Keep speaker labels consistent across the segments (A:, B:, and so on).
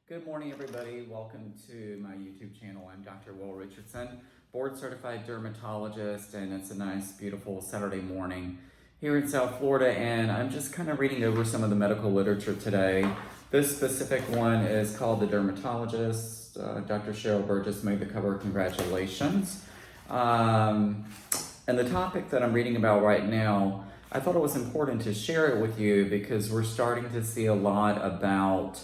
A: Good morning, everybody. Welcome to my YouTube channel. I'm Dr. Will Richardson, board-certified dermatologist, and it's a nice, beautiful Saturday morning here in South Florida, and I'm just kind of reading over some of the medical literature today. This specific one is called The Dermatologist. Dr. Cheryl Burgess made the cover. Congratulations. And the topic that I'm reading about right now, I thought it was important to share it with you because we're starting to see a lot about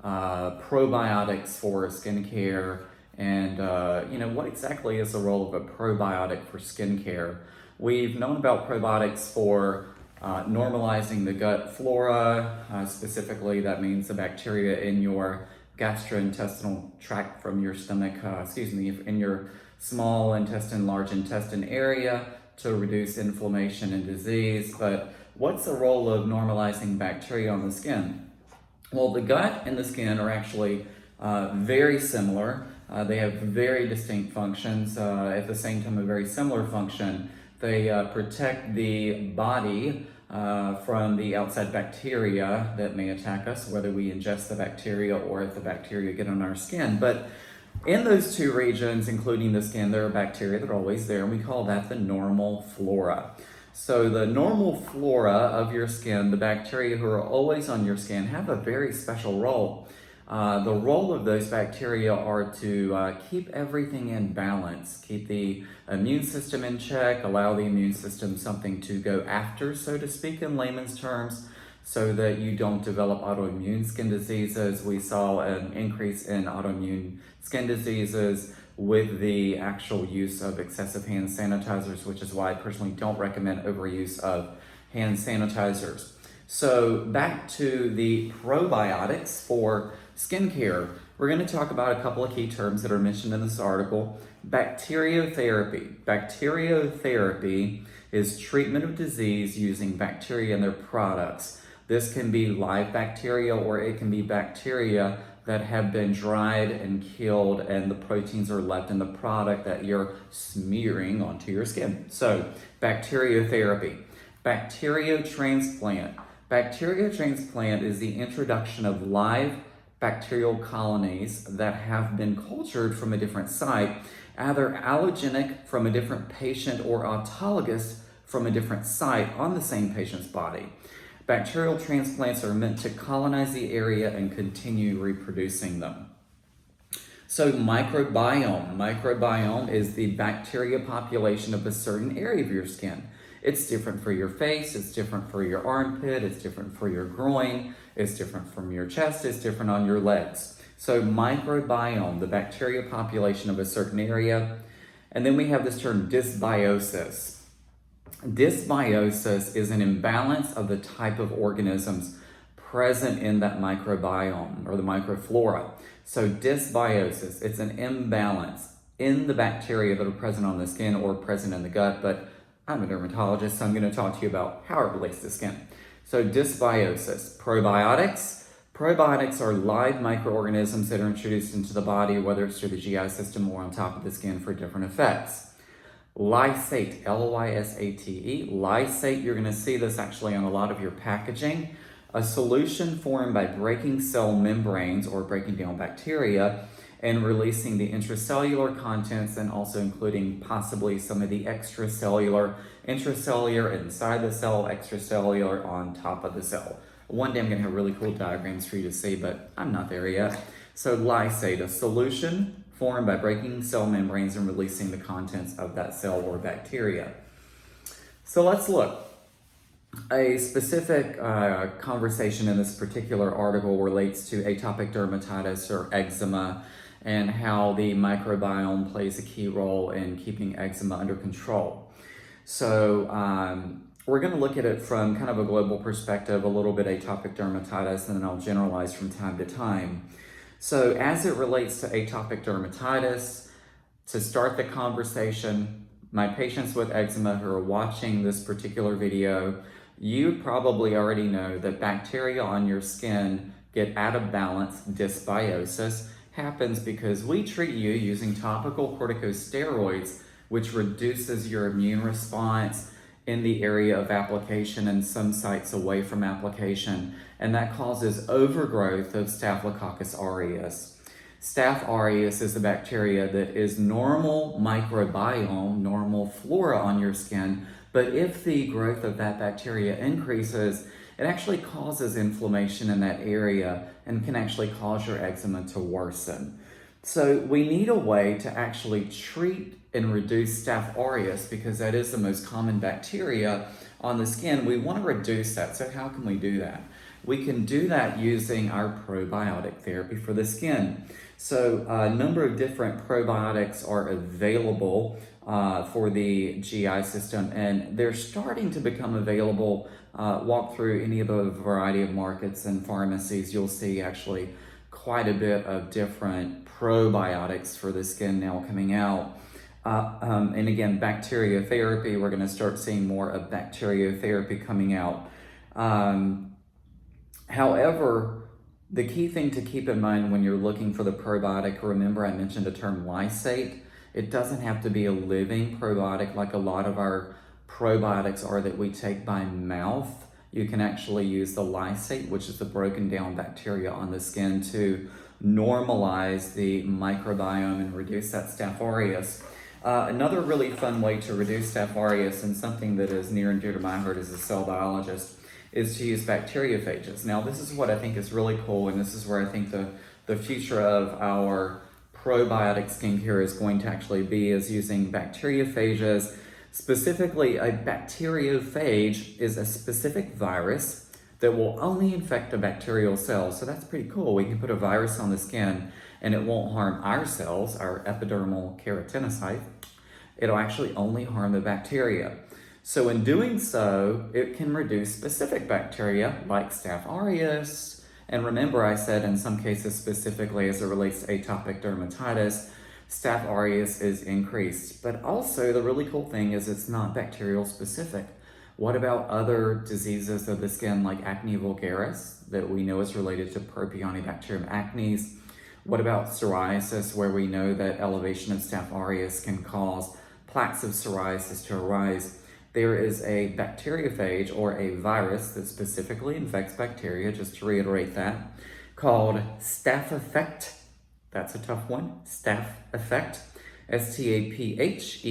A: probiotics for skincare and what exactly is the role of a probiotic for skincare. We've known about probiotics for normalizing the gut flora. Specifically, that means the bacteria in your gastrointestinal tract from your stomach, in your small intestine, large intestine area to reduce inflammation and disease. But what's the role of normalizing bacteria on the skin? Well, the gut and the skin are actually very similar. They have very distinct functions. At the same time, a very similar function. They protect the body from the outside bacteria that may attack us, whether we ingest the bacteria or if the bacteria get on our skin. But in those two regions, including the skin, there are bacteria that are always there, and we call that the normal flora. So the normal flora of your skin, the bacteria who are always on your skin, have a very special role. The role of those bacteria are to keep everything in balance, keep the immune system in check, allow the immune system something to go after, so to speak, in layman's terms, so that you don't develop autoimmune skin diseases. We saw an increase in autoimmune skin diseases with the actual use of excessive hand sanitizers, which is why I personally don't recommend overuse of hand sanitizers. So back to the probiotics for skincare. We're going to talk about a couple of key terms that are mentioned in this article. Bacteriotherapy. Bacteriotherapy is treatment of disease using bacteria and their products. This can be live bacteria or it can be bacteria that have been dried and killed and the proteins are left in the product that you're smearing onto your skin. So, bacteriotherapy. Bacteriotransplant. Bacteriotransplant is the introduction of live bacterial colonies that have been cultured from a different site, either allogenic from a different patient or autologous from a different site on the same patient's body. Bacterial transplants are meant to colonize the area and continue reproducing them. So microbiome. Microbiome is the bacteria population of a certain area of your skin. It's different for your face, it's different for your armpit, it's different for your groin, it's different from your chest, it's different on your legs. So microbiome, the bacteria population of a certain area. And then we have this term dysbiosis. Dysbiosis is an imbalance of the type of organisms present in that microbiome or the microflora. So dysbiosis, it's an imbalance in the bacteria that are present on the skin or present in the gut, but I'm a dermatologist, so I'm going to talk to you about how it relates to skin. So dysbiosis. Probiotics. Probiotics are live microorganisms that are introduced into the body, whether it's through the GI system or on top of the skin for different effects. Lysate, Lysate. Lysate, you're going to see this actually on a lot of your packaging. A solution formed by breaking cell membranes or breaking down bacteria and releasing the intracellular contents and also including possibly some of the intracellular inside the cell, extracellular on top of the cell. One day I'm going to have really cool diagrams for you to see, but I'm not there yet. So lysate, a solution formed by breaking cell membranes and releasing the contents of that cell or bacteria. So let's look. A specific conversation in this particular article relates to atopic dermatitis or eczema and how the microbiome plays a key role in keeping eczema under control. So we're going to look at it from kind of a global perspective, a little bit atopic dermatitis, and then I'll generalize from time to time. So as it relates to atopic dermatitis, to start the conversation, my patients with eczema who are watching this particular video, you probably already know that bacteria on your skin get out of balance. Dysbiosis happens because we treat you using topical corticosteroids, which reduces your immune response in the area of application and some sites away from application, and that causes overgrowth of Staphylococcus aureus. Staph aureus is a bacteria that is normal microbiome, normal flora on your skin, but if the growth of that bacteria increases, it actually causes inflammation in that area and can actually cause your eczema to worsen. So we need a way to actually treat and reduce Staph aureus because that is the most common bacteria on the skin. We want to reduce that. So how can we do that? We can do that using our probiotic therapy for the skin. So a number of different probiotics are available for the GI system, and they're starting to become available. Walk through any of a variety of markets and pharmacies, you'll see actually quite a bit of different probiotics for the skin now coming out. And again, bacteria therapy, we're going to start seeing more of bacteria therapy coming out. However, the key thing to keep in mind when you're looking for the probiotic, remember I mentioned the term lysate. It doesn't have to be a living probiotic like a lot of our probiotics are that we take by mouth. You can actually use the lysate, which is the broken down bacteria on the skin, to normalize the microbiome and reduce that Staph aureus. Another really fun way to reduce Staph aureus, and something that is near and dear to my heart as a cell biologist, is to use bacteriophages. Now, this is what I think is really cool, and this is where I think the future of our probiotic skincare is going to actually be, is using bacteriophages. Specifically, a bacteriophage is a specific virus that will only infect a bacterial cell. So that's pretty cool. We can put a virus on the skin and it won't harm our cells, our epidermal keratinocyte. It'll actually only harm the bacteria. So in doing so, it can reduce specific bacteria like Staph aureus. And remember, I said in some cases specifically as it relates to atopic dermatitis, Staph aureus is increased. But also the really cool thing is it's not bacterial specific. What about other diseases of the skin like acne vulgaris that we know is related to Propionibacterium acnes? What about psoriasis, where we know that elevation of Staph aureus can cause plaques of psoriasis to arise? There is a bacteriophage or a virus that specifically infects bacteria, just to reiterate that, called Staph effect. That's a tough one. Staph effect. Staphefekt.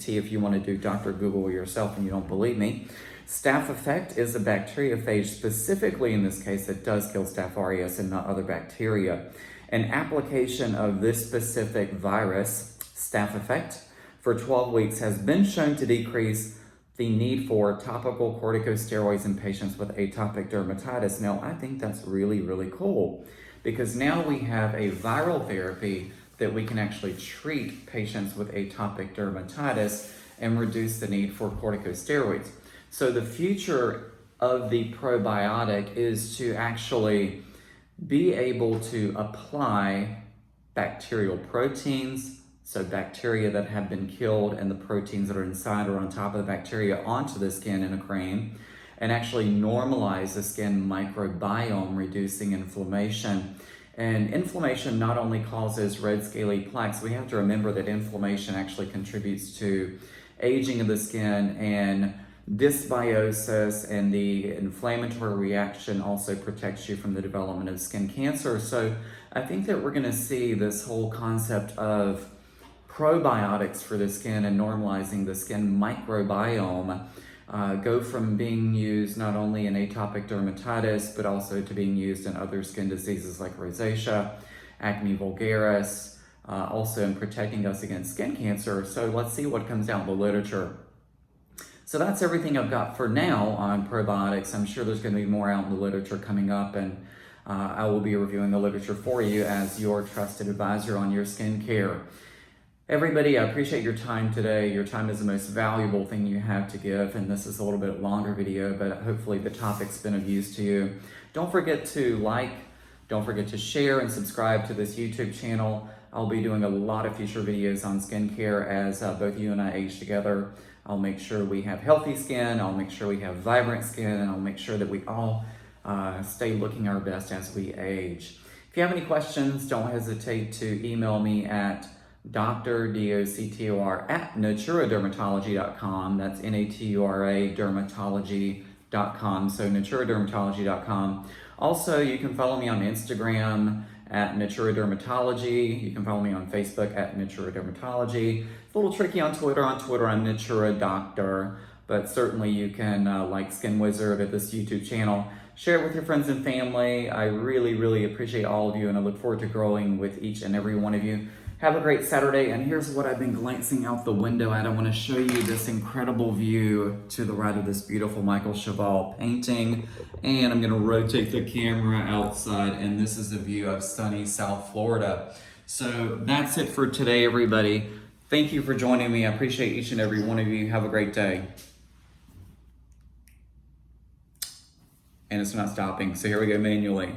A: If you want to do Dr. Google yourself and you don't believe me. Staph effect is a bacteriophage specifically in this case that does kill Staph aureus and not other bacteria. An application of this specific virus, Staph effect, for 12 weeks has been shown to decrease the need for topical corticosteroids in patients with atopic dermatitis. Now, I think that's really, really cool because now we have a viral therapy that we can actually treat patients with atopic dermatitis and reduce the need for corticosteroids. So the future of the probiotic is to actually be able to apply bacterial proteins, so bacteria that have been killed and the proteins that are inside or on top of the bacteria onto the skin in a cream, and actually normalize the skin microbiome, reducing inflammation. And inflammation not only causes red scaly plaques, we have to remember that inflammation actually contributes to aging of the skin and dysbiosis, and the inflammatory reaction also protects you from the development of skin cancer. So I think that we're going to see this whole concept of probiotics for the skin and normalizing the skin microbiome go from being used not only in atopic dermatitis, but also to being used in other skin diseases like rosacea, acne vulgaris, also in protecting us against skin cancer. So let's see what comes out in the literature. So that's everything I've got for now on probiotics. I'm sure there's going to be more out in the literature coming up, and I will be reviewing the literature for you as your trusted advisor on your skincare. Everybody, I appreciate your time today. Your time is the most valuable thing you have to give, and this is a little bit longer video, but hopefully the topic's been of use to you. Don't forget to like, don't forget to share and subscribe to this YouTube channel. I'll be doing a lot of future videos on skincare as both you and I age together. I'll make sure we have healthy skin, I'll make sure we have vibrant skin, and I'll make sure that we all stay looking our best as we age. If you have any questions, don't hesitate to email me at Doctor, D-O-C-T-O-R, at naturadermatology.com. That's N-A-T-U-R-A dermatology.com. So naturadermatology.com. Also, you can follow me on Instagram at Natura Dermatology. You can follow me on Facebook at Natura Dermatology. It's a little tricky on Twitter. On Twitter, I'm Natura Doctor, but certainly you can like Skin Wizard at this YouTube channel. Share it with your friends and family. I really, really appreciate all of you, and I look forward to growing with each and every one of you. Have a great Saturday, and here's what I've been glancing out the window at. I want to show you this incredible view to the right of this beautiful Michael Chevall painting, and I'm going to rotate the camera outside, and this is a view of sunny South Florida. So that's it for today, everybody. Thank you for joining me. I appreciate each and every one of you. Have a great day. And it's not stopping, so here we go manually.